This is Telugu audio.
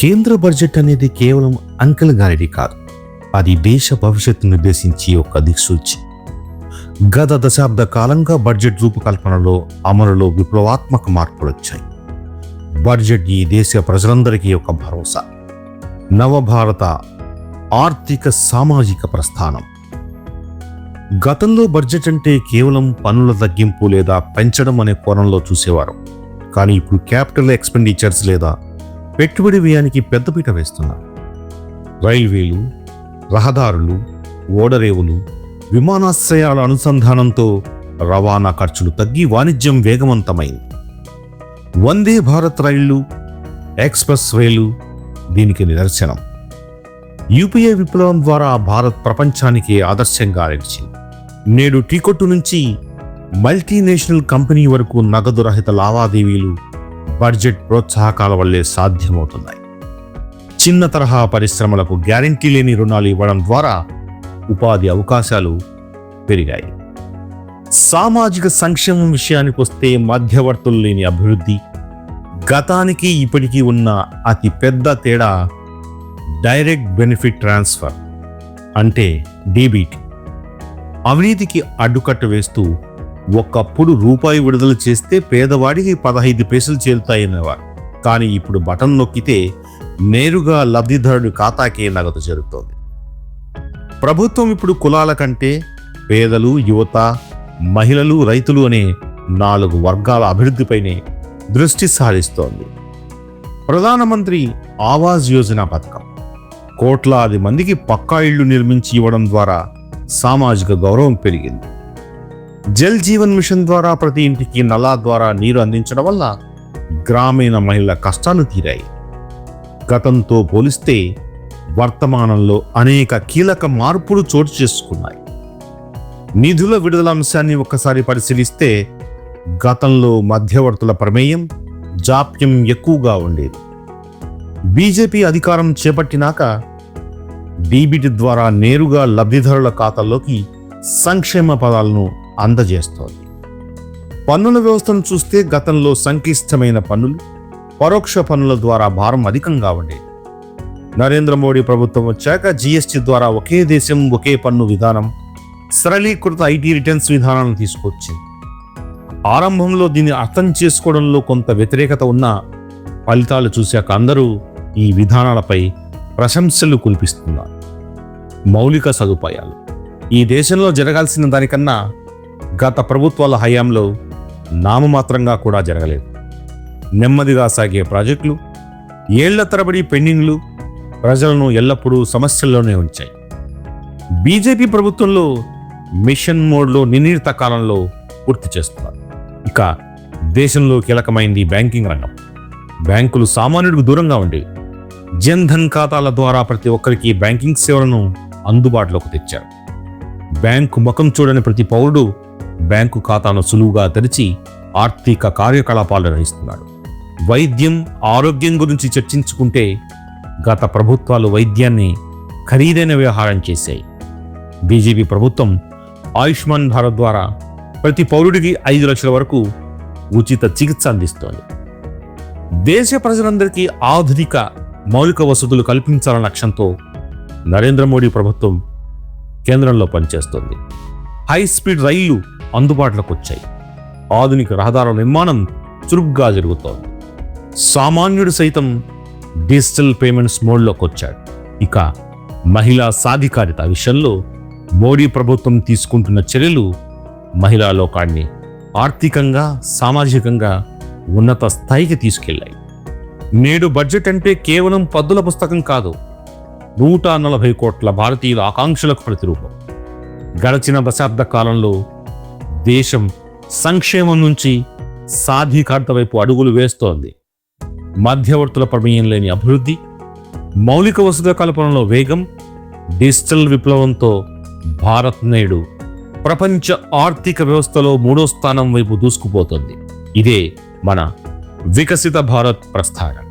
కేంద్ర బడ్జెట్ అనేది కేవలం అంకెల గారిడి కాదు, అది దేశ భవిష్యత్తును నిర్దేశించి ఒక దిక్సూచి. గత దశాబ్ద కాలంగా బడ్జెట్ రూపకల్పనలో అమలులో విప్లవాత్మక మార్పులు వచ్చాయి. బడ్జెట్ ఈ దేశ ప్రజలందరికీ ఒక భరోసా, నవభారత ఆర్థిక సామాజిక ప్రస్థానం. గతంలో బడ్జెట్ అంటే కేవలం పన్నుల తగ్గింపు లేదా పెంచడం అనే కోణంలో చూసేవారు. కానీ ఇప్పుడు క్యాపిటల్ ఎక్స్పెండిచర్స్ లేదా పెట్టుబడి వ్యయానికి పెద్దపీట వేస్తున్నారు. రైల్వేలు, రహదారులు, ఓడరేవులు, విమానాశ్రయాల అనుసంధానంతో రవాణా ఖర్చులు తగ్గి వాణిజ్యం వేగవంతమైంది. వందే భారత్ రైళ్లు, ఎక్స్ప్రెస్ వేలు దీనికి నిదర్శనం. యూపీఐ విప్లవం ద్వారా భారత్ ప్రపంచానికి ఆదర్శంగా నిలిచింది. నేడు టీకొట్టు నుంచి మల్టీనేషనల్ కంపెనీ వరకు నగదు రహిత లావాదేవీలు బడ్జెట్ ప్రోత్సాహకాల వల్లే సాధ్యమవుతున్నాయి. చిన్న తరహా పరిశ్రమలకు గ్యారెంటీ లేని రుణాలు ఇవ్వడం ద్వారా ఉపాధి అవకాశాలు పెరిగాయి. సామాజిక సంక్షేమం విషయానికి వస్తే మధ్యవర్తులు లేని అభివృద్ధి. గతానికి ఇప్పటికీ ఉన్న అతి పెద్ద తేడా డైరెక్ట్ బెనిఫిట్ ట్రాన్స్ఫర్ అంటే డీబీటీ. అవినీతికి అడ్డుకట్ట వేస్తూ ఒకప్పుడు రూపాయి విడుదల చేస్తే పేదవాడికి 15 పైసలు చేరుతాయనేవారు. కానీ ఇప్పుడు బటన్ నొక్కితే నేరుగా లబ్ధిదారుడి ఖాతాకే నగదు చేరుతోంది. ప్రభుత్వం ఇప్పుడు కులాల కంటే పేదలు, యువత, మహిళలు, రైతులు అనే 4 వర్గాల అభివృద్ధిపైనే దృష్టి సారిస్తోంది. ప్రధానమంత్రి ఆవాస్ యోజన పథకం కోట్లాది మందికి పక్కా ఇళ్లు నిర్మించి ఇవ్వడం ద్వారా సామాజిక గౌరవం పెరిగింది. జల్ జీవన్ మిషన్ ద్వారా ప్రతి ఇంటికి నల్లా ద్వారా నీరు అందించడం వల్ల గ్రామీణ మహిళల కష్టాలు తీరాయి. గతంతో పోలిస్తే వర్తమానంలో అనేక కీలక మార్పులు చోటు చేసుకున్నాయి. నిధుల విడుదల అంశాన్ని ఒక్కసారి పరిశీలిస్తే గతంలో మధ్యవర్తుల ప్రమేయం, జాప్యం ఎక్కువగా ఉండేది. బీజేపీ అధికారం చేపట్టినాక డీబీటీ ద్వారా నేరుగా లబ్ధిదారుల ఖాతాల్లోకి సంక్షేమ పదాలను అందజేస్తోంది. పన్నుల వ్యవస్థను చూస్తే గతంలో సంక్లిష్టమైన పన్నులు, పరోక్ష పన్నుల ద్వారా భారం అధికంగా ఉండేది. నరేంద్ర మోడీ ప్రభుత్వం వచ్చాక జీఎస్టీ ద్వారా ఒకే దేశం ఒకే పన్ను విధానం, సరళీకృత ఐటీ రిటర్న్స్ విధానాలను తీసుకొచ్చింది. ఆరంభంలో దీన్ని అర్థం చేసుకోవడంలో కొంత వ్యతిరేకత ఉన్న ఫలితాలు చూశాక అందరూ ఈ విధానాలపై ప్రశంసలు కురిపిస్తున్నారు. మౌలిక సదుపాయాలు ఈ దేశంలో జరగాల్సిన దానికన్నా గత ప్రభుత్వాల హయాంలో నామమాత్రంగా కూడా జరగలేదు. నెమ్మదిగా సాగే ప్రాజెక్టులు, ఏళ్ల తరబడి పెండింగ్లు ప్రజలను ఎల్లప్పుడూ సమస్యల్లోనే ఉంచాయి. బీజేపీ ప్రభుత్వంలో మిషన్ మోడ్లో నిర్ణీత కాలంలో పూర్తి చేస్తున్నారు. ఇక దేశంలో కీలకమైంది బ్యాంకింగ్ రంగం. బ్యాంకులు సామాన్యుడికి దూరంగా ఉండేవి. జన్ ధన్ ఖాతాల ద్వారా ప్రతి ఒక్కరికి బ్యాంకింగ్ సేవలను అందుబాటులోకి తెచ్చారు. బ్యాంకు ముఖం చూడని ప్రతి పౌరుడు బ్యాంకు ఖాతాను సులువుగా తెరిచి ఆర్థిక కార్యకలాపాలు నిర్వహిస్తున్నాడు. వైద్యం, ఆరోగ్యం గురించి చర్చించుకుంటే గత ప్రభుత్వాలు వైద్యాన్ని ఖరీదైన వ్యవహారం చేశాయి. బీజేపీ ప్రభుత్వం ఆయుష్మాన్ భారత్ ద్వారా ప్రతి పౌరుడికి 5 లక్షల వరకు ఉచిత చికిత్స అందిస్తోంది. దేశ ప్రజలందరికీ ఆధునిక మౌలిక వసతులు కల్పించాలన్న లక్ష్యంతో నరేంద్ర మోడీ ప్రభుత్వం కేంద్రంలో పనిచేస్తోంది. హై స్పీడ్ రైళ్లు అందుబాటులోకి వచ్చాయి. ఆధునిక రహదారుల నిర్మాణం చురుగ్గా జరుగుతోంది. సామాన్యుడు సైతం డిజిటల్ పేమెంట్స్ మోడ్లోకి వచ్చాడు. ఇక మహిళా సాధికారిత విషయంలో మోడీ ప్రభుత్వం తీసుకుంటున్న చర్యలు మహిళా లోకాన్ని ఆర్థికంగా, సామాజికంగా ఉన్నత స్థాయికి తీసుకెళ్లాయి. నేడు బడ్జెట్ అంటే కేవలం పద్దుల పుస్తకం కాదు, 140 కోట్ల భారతీయుల ఆకాంక్షలకు ప్రతిరూపం. గడిచిన దశాబ్ద కాలంలో దేశం సంక్షేమం నుంచి సాధికారత వైపు అడుగులు వేస్తోంది. మధ్యవర్తుల ప్రమేయం లేని అభివృద్ధి, మౌలిక వసతుల కల్పనలో వేగం, డిజిటల్ విప్లవంతో భారత్ నేడు ప్రపంచ ఆర్థిక వ్యవస్థలో 3వ స్థానం వైపు దూసుకుపోతుంది. ఇదే మన వికసిత భారత్ ప్రస్థానం.